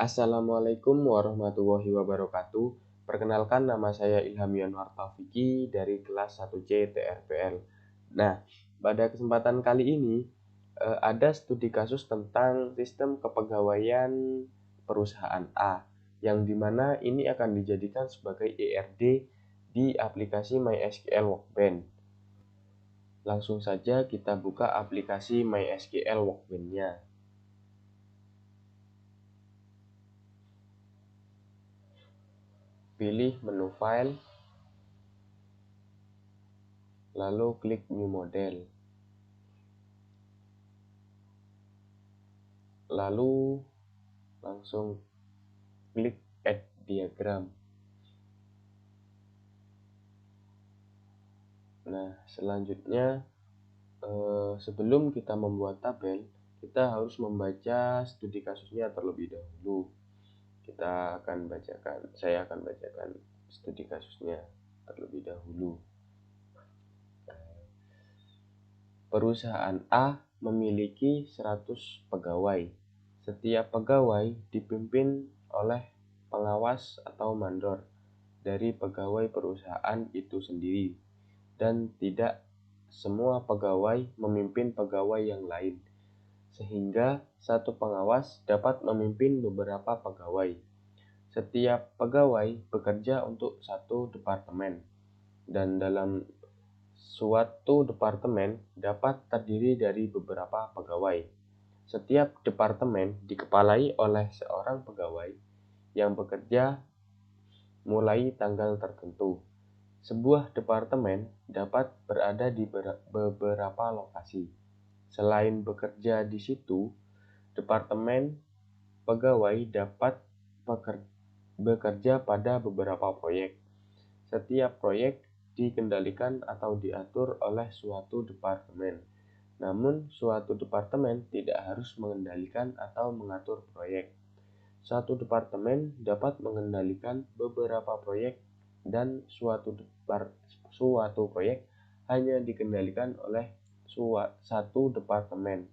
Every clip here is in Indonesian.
Assalamualaikum warahmatullahi wabarakatuh. Perkenalkan, nama saya Ilham Yanwar Taufiki dari kelas 1C TRPL. Nah, pada kesempatan kali ini ada studi kasus tentang sistem kepegawaian perusahaan A, yang dimana ini akan dijadikan sebagai ERD di aplikasi MySQL Workbench. Langsung saja kita buka aplikasi MySQL Workbench-nya. Pilih menu File, lalu klik New Model. Lalu langsung klik Add Diagram. Nah, selanjutnya sebelum kita membuat tabel, kita harus membaca studi kasusnya terlebih dahulu. Saya akan bacakan studi kasusnya terlebih dahulu. Perusahaan A memiliki 100 pegawai. Setiap pegawai dipimpin oleh pengawas atau mandor dari pegawai perusahaan itu sendiri, dan tidak semua pegawai memimpin pegawai yang lain, sehingga satu pengawas dapat memimpin beberapa pegawai. Setiap pegawai bekerja untuk satu departemen, dan dalam suatu departemen dapat terdiri dari beberapa pegawai. Setiap departemen dikepalai oleh seorang pegawai yang bekerja mulai tanggal tertentu. Sebuah departemen dapat berada di beberapa lokasi. Selain bekerja di situ, departemen pegawai dapat bekerja pada beberapa proyek. Setiap proyek dikendalikan atau diatur oleh suatu departemen. Namun, suatu departemen tidak harus mengendalikan atau mengatur proyek. Suatu departemen dapat mengendalikan beberapa proyek, dan suatu proyek hanya dikendalikan oleh satu departemen.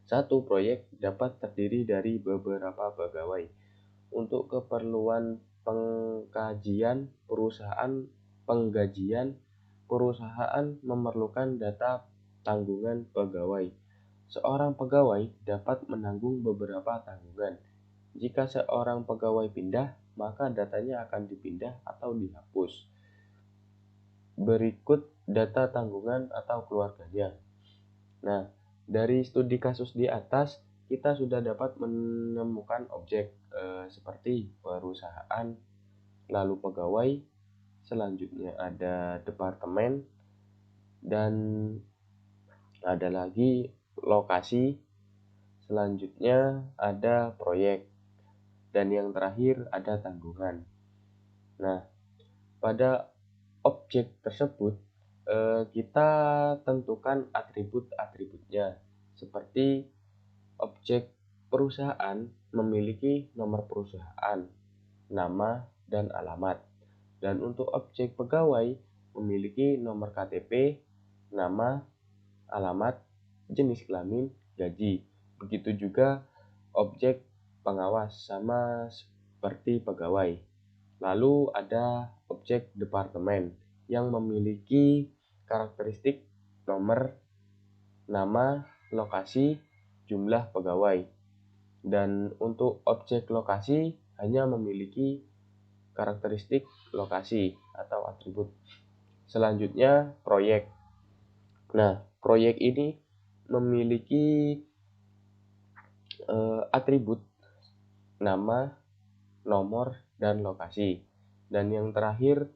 Satu proyek dapat terdiri dari beberapa pegawai. Untuk keperluan penggajian, perusahaan memerlukan data tanggungan pegawai. Seorang pegawai dapat menanggung beberapa tanggungan. Jika seorang pegawai pindah, maka datanya akan dipindah atau dihapus. Berikut data tanggungan atau keluarganya. Nah, dari studi kasus di atas, kita sudah dapat menemukan objek seperti perusahaan, lalu pegawai, selanjutnya ada departemen, dan ada lagi lokasi, selanjutnya ada proyek, dan yang terakhir ada tanggungan. Nah, pada objek tersebut kita tentukan atribut-atributnya, seperti objek perusahaan memiliki nomor perusahaan, nama, dan alamat. Dan untuk objek pegawai memiliki nomor KTP, nama, alamat, jenis kelamin, gaji. Begitu juga objek pengawas, sama seperti pegawai. Lalu ada objek departemen yang memiliki karakteristik nomor, nama, lokasi, jumlah pegawai. Dan untuk objek lokasi hanya memiliki karakteristik lokasi atau atribut. Selanjutnya proyek. Nah, proyek ini memiliki atribut nama, nomor, dan lokasi. Dan yang terakhir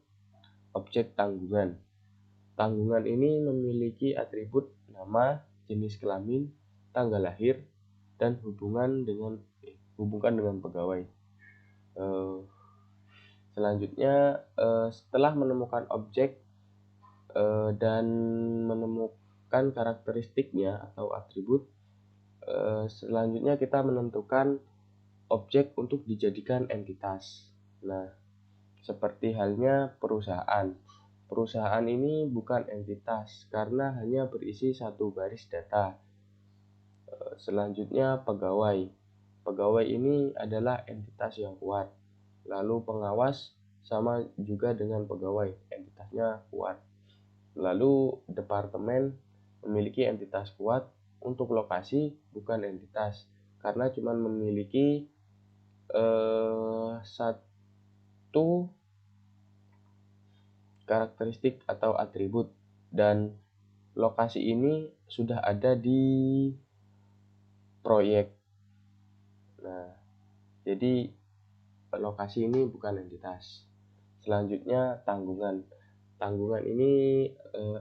objek tanggungan. Tanggungan ini memiliki atribut nama, jenis kelamin, tanggal lahir, dan hubungan dengan pegawai. Selanjutnya, setelah menemukan objek dan menemukan karakteristiknya atau atribut, selanjutnya kita menentukan objek untuk dijadikan entitas. Nah, seperti halnya perusahaan. Perusahaan ini bukan entitas karena hanya berisi satu baris data. Selanjutnya pegawai. pegawai ini adalah entitas yang kuat. Lalu pengawas sama juga dengan pegawai, entitasnya kuat. Lalu departemen memiliki entitas kuat. Untuk lokasi bukan entitas, karena cuma memiliki satu karakteristik atau atribut, dan lokasi ini sudah ada di proyek. Nah, jadi lokasi ini bukan entitas. Selanjutnya tanggungan. Tanggungan ini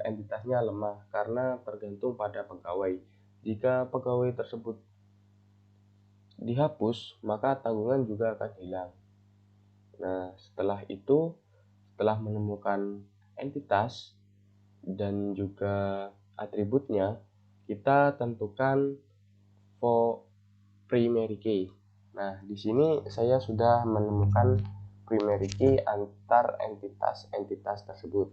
entitasnya lemah karena tergantung pada pegawai. Jika pegawai tersebut dihapus, maka tanggungan juga akan hilang. Nah, setelah menemukan entitas dan juga atributnya, kita tentukan primary key. Nah, di sini saya sudah menemukan primary key antar entitas tersebut.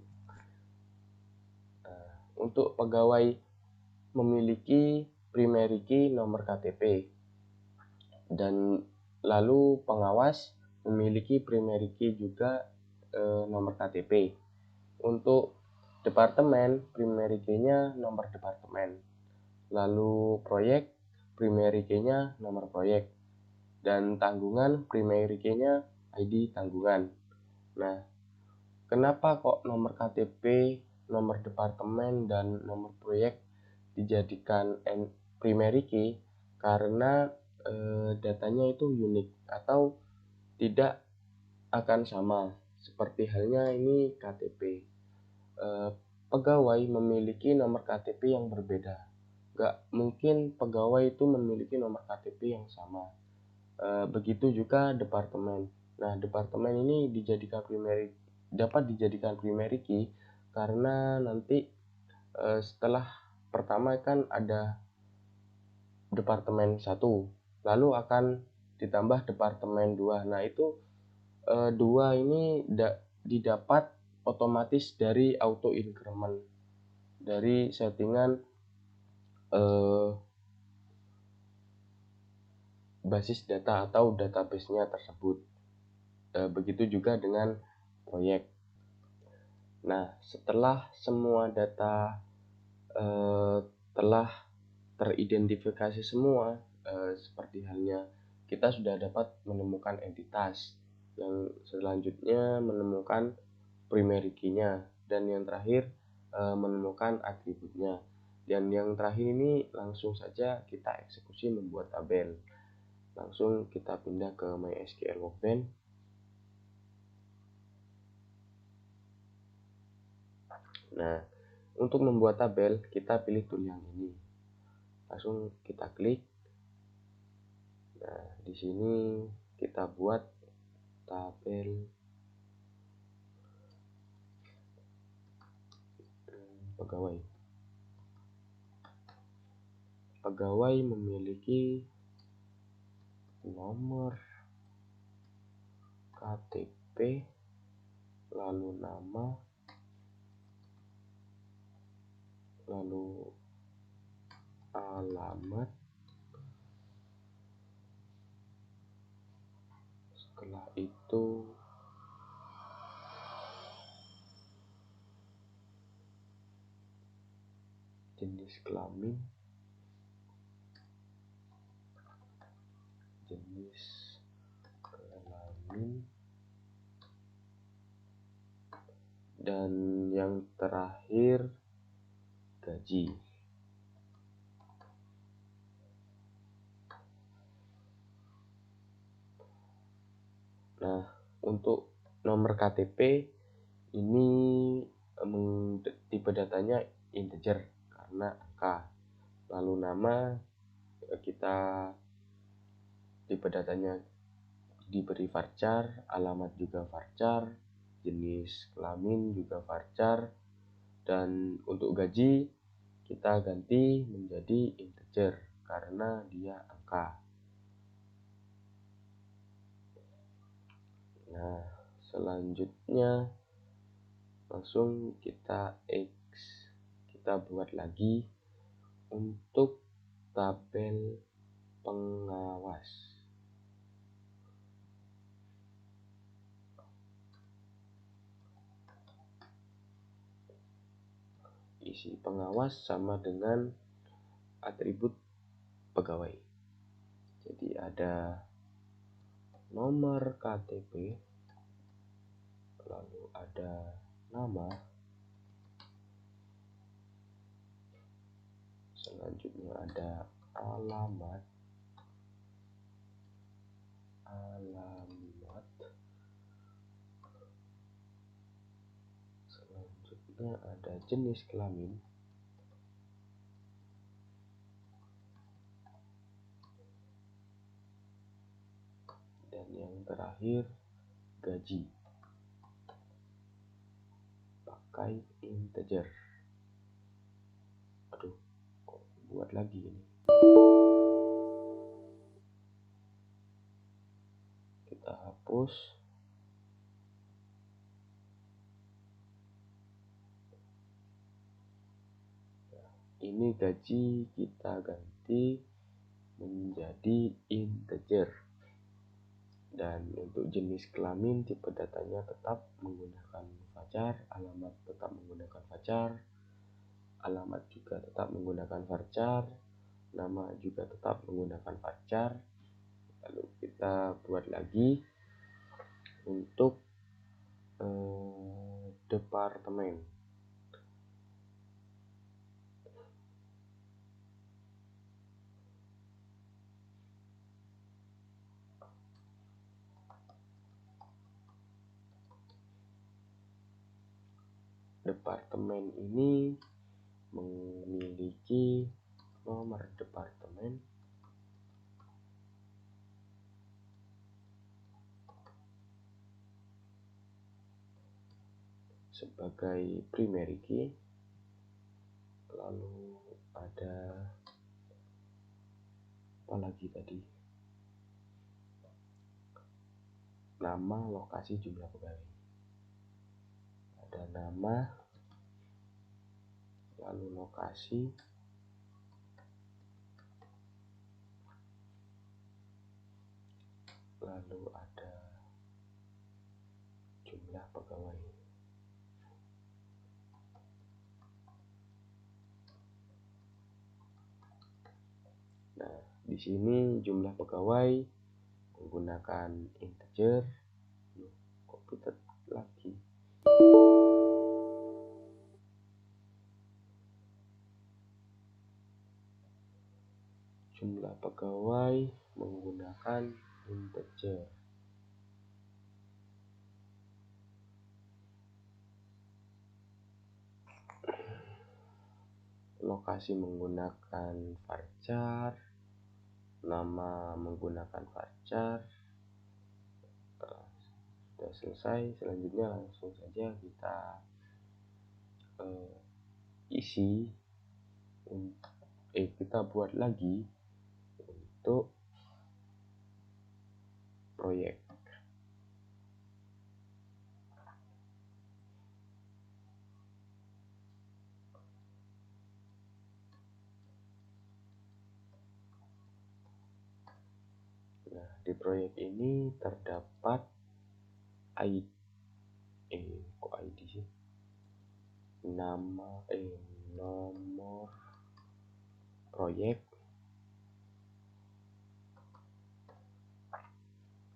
Nah, untuk pegawai memiliki primary key nomor KTP, dan lalu pengawas memiliki primary key juga nomor KTP. Untuk departemen, primary key-nya nomor departemen. Lalu proyek, primary key-nya nomor proyek. Dan tanggungan, primary key-nya ID tanggungan. Nah, kenapa kok nomor KTP, nomor departemen, dan nomor proyek dijadikan primary key? Karena datanya itu unik atau tidak akan sama, seperti halnya ini KTP. Pegawai memiliki nomor KTP yang berbeda. Gak mungkin pegawai itu memiliki nomor KTP yang sama. Begitu juga departemen. Nah, departemen ini dapat dijadikan primary key karena nanti setelah pertama kan ada departemen 1, lalu akan ditambah departemen 2. Nah, itu 2 ini didapat otomatis dari auto increment, dari settingan basis data atau database-nya tersebut. Begitu juga dengan proyek. Nah, setelah semua data telah teridentifikasi semua, seperti halnya kita sudah dapat menemukan entitas, yang selanjutnya menemukan primary key-nya, dan yang terakhir menemukan atributnya. Dan yang terakhir ini langsung saja kita eksekusi membuat tabel. Langsung kita pindah ke MySQL Workbench. Nah, untuk membuat tabel kita pilih tool yang ini. Langsung kita klik. Nah, di sini kita buat tabel pegawai. Pegawai memiliki nomor KTP, lalu nama, lalu alamat, setelah itu jenis kelamin, dan yang terakhir gaji. Nah, untuk nomor KTP ini tipe datanya integer karena angka. Lalu nama kita tipe datanya diberi varchar, alamat juga varchar, jenis kelamin juga varchar, dan untuk gaji kita ganti menjadi integer karena dia angka. Nah, selanjutnya langsung kita buat lagi untuk tabel pengawas. isi pengawas sama dengan atribut pegawai. Jadi ada nomor KTP, lalu ada nama, selanjutnya ada alamat, selanjutnya ada jenis kelamin, dan yang terakhir gaji pakai integer. Aduh, kok buat lagi ini. Kita hapus. Ini gaji kita ganti menjadi integer. Dan untuk jenis kelamin, tipe datanya tetap menggunakan varchar, alamat tetap menggunakan varchar, alamat juga tetap menggunakan varchar, nama juga tetap menggunakan varchar. Lalu kita buat lagi untuk departemen. Departemen ini memiliki nomor departemen, sebagai primary key. Lalu ada apa lagi tadi? Nama, lokasi, jumlah pegawai. Ada nama, lalu lokasi, lalu ada jumlah pegawai. Nah, di sini jumlah pegawai menggunakan integer. Kok kita lagi? Jumlah pegawai menggunakan integer. Lokasi menggunakan varchar, nama menggunakan varchar. Sudah selesai, selanjutnya langsung saja kita kita buat lagi untuk proyek. Nah, di proyek ini terdapat kok ID sih? Nomor proyek,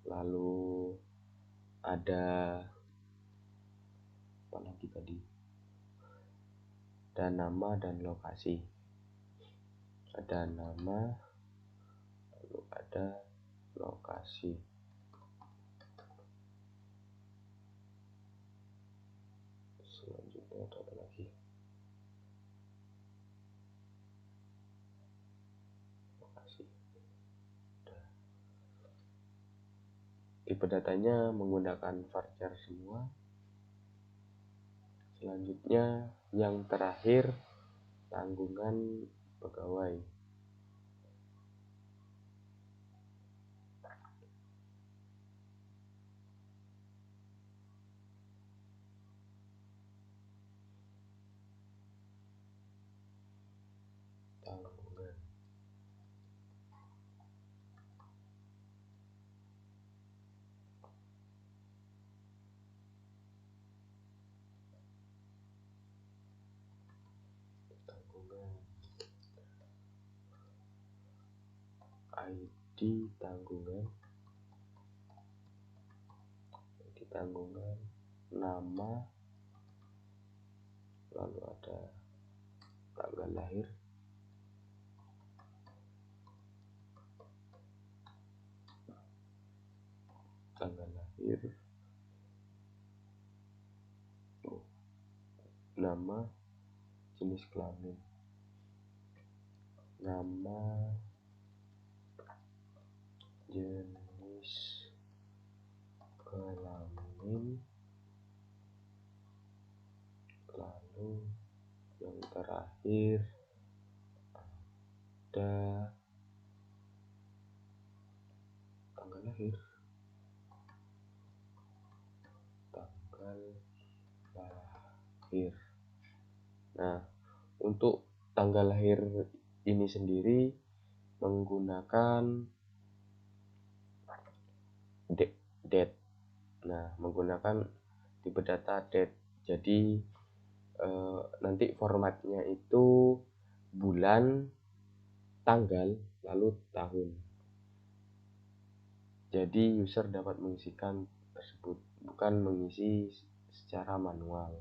lalu ada apa lagi tadi? Ada nama dan lokasi. Ada nama, lalu ada lokasi. Selanjutnya ada apa lagi? Lokasi. Tipe datanya menggunakan varchar semua. Selanjutnya yang terakhir tanggungan pegawai. Tanggungan. ID tanggungan, nama, lalu ada tanggal lahir, nama, jenis kelamin, lalu yang terakhir ada tanggal lahir. Nah, untuk tanggal lahir ini sendiri menggunakan date. Nah, menggunakan tipe data date. Jadi nanti formatnya itu bulan, tanggal, lalu tahun. Jadi user dapat mengisikan tersebut, bukan mengisi secara manual.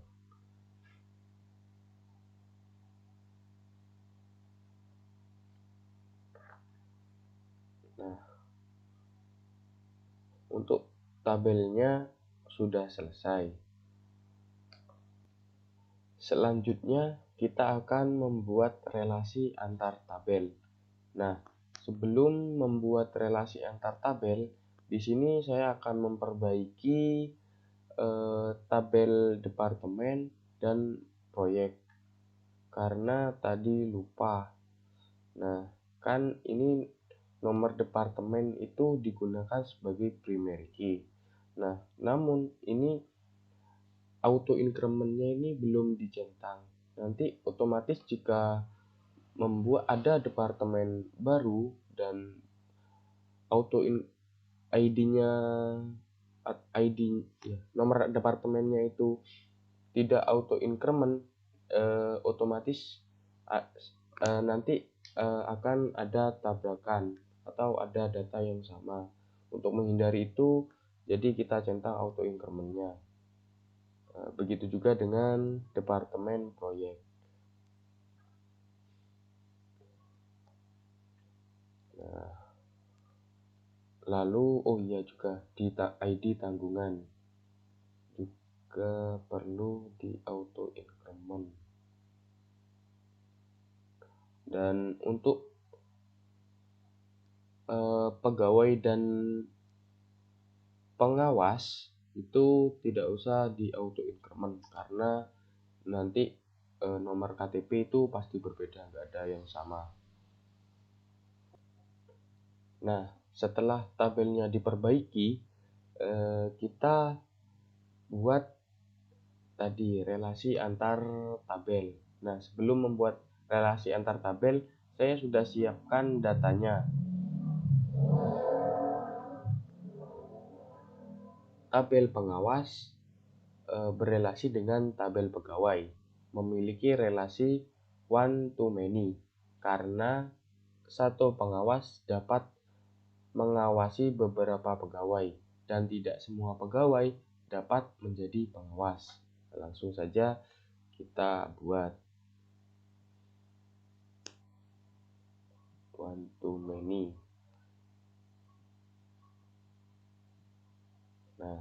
Nah, untuk tabelnya sudah selesai. Selanjutnya kita akan membuat relasi antar tabel. Nah, sebelum membuat relasi antar tabel, di sini saya akan memperbaiki tabel departemen dan proyek karena tadi lupa. Nah, kan ini nomor departemen itu digunakan sebagai primary key. Nah, namun ini auto incrementnya ini belum dicentang. Nanti otomatis jika membuat ada departemen baru dan auto ID-nya nomor departemennya itu tidak auto increment, otomatis nanti akan ada tabrakan atau ada data yang sama. Untuk menghindari itu, jadi kita centang auto incrementnya. Begitu juga dengan departemen proyek. Nah, lalu juga di ID tanggungan juga perlu di auto increment. Dan untuk pegawai dan pengawas itu tidak usah di auto increment karena nanti nomor KTP itu pasti berbeda, nggak ada yang sama. Nah, setelah tabelnya diperbaiki, kita buat tadi relasi antar tabel. Nah, sebelum membuat relasi antar tabel, saya sudah siapkan datanya. Tabel pengawas berelasi dengan tabel pegawai, memiliki relasi one to many karena satu pengawas dapat mengawasi beberapa pegawai dan tidak semua pegawai dapat menjadi pengawas. Langsung saja kita buat one to many. Nah,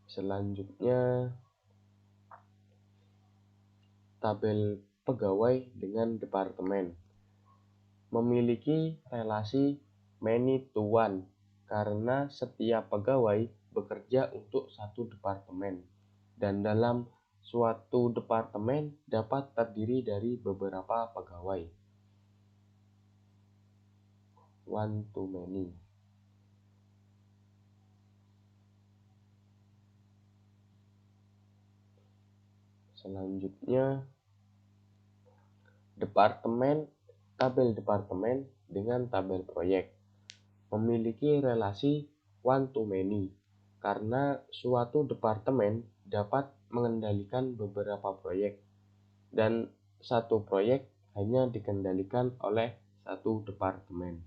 selanjutnya tabel pegawai dengan departemen memiliki relasi many to one karena setiap pegawai bekerja untuk satu departemen dan dalam suatu departemen dapat terdiri dari beberapa pegawai. One to many. Selanjutnya tabel departemen dengan tabel proyek memiliki relasi one to many karena suatu departemen dapat mengendalikan beberapa proyek dan satu proyek hanya dikendalikan oleh satu departemen.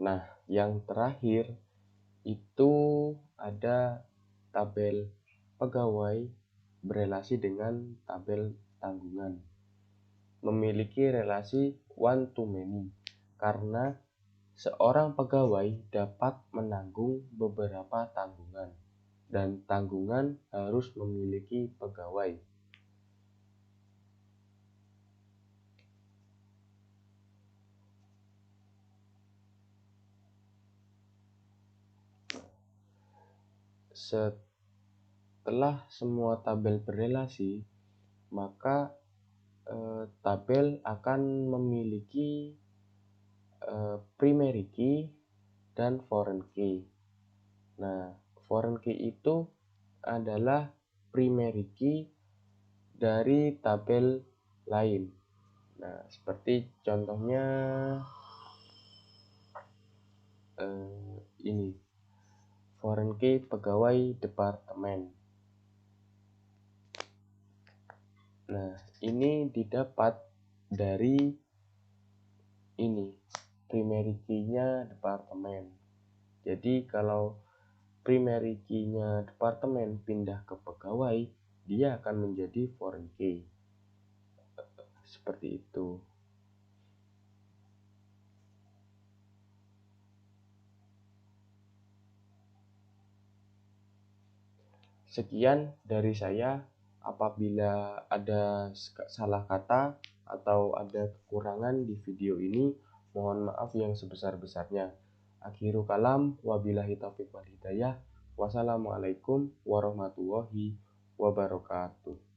Nah, yang terakhir itu ada tabel pegawai berelasi dengan tabel tanggungan. Memiliki relasi one to many karena seorang pegawai dapat menanggung beberapa tanggungan dan tanggungan harus memiliki pegawai. Setelah semua tabel berelasi, maka tabel akan memiliki primary key dan foreign key. Nah, foreign key itu adalah primary key dari tabel lain. Nah, seperti contohnya ini, foreign key pegawai departemen. Nah, ini didapat dari ini, primary key-nya departemen. Jadi kalau primary key-nya departemen pindah ke pegawai, dia akan menjadi foreign key. Seperti itu. Sekian dari saya. Apabila ada salah kata atau ada kekurangan di video ini, mohon maaf yang sebesar-besarnya. Akhiru kalam, wabillahi taufiq wal hidayah. Wassalamualaikum warahmatullahi wabarakatuh.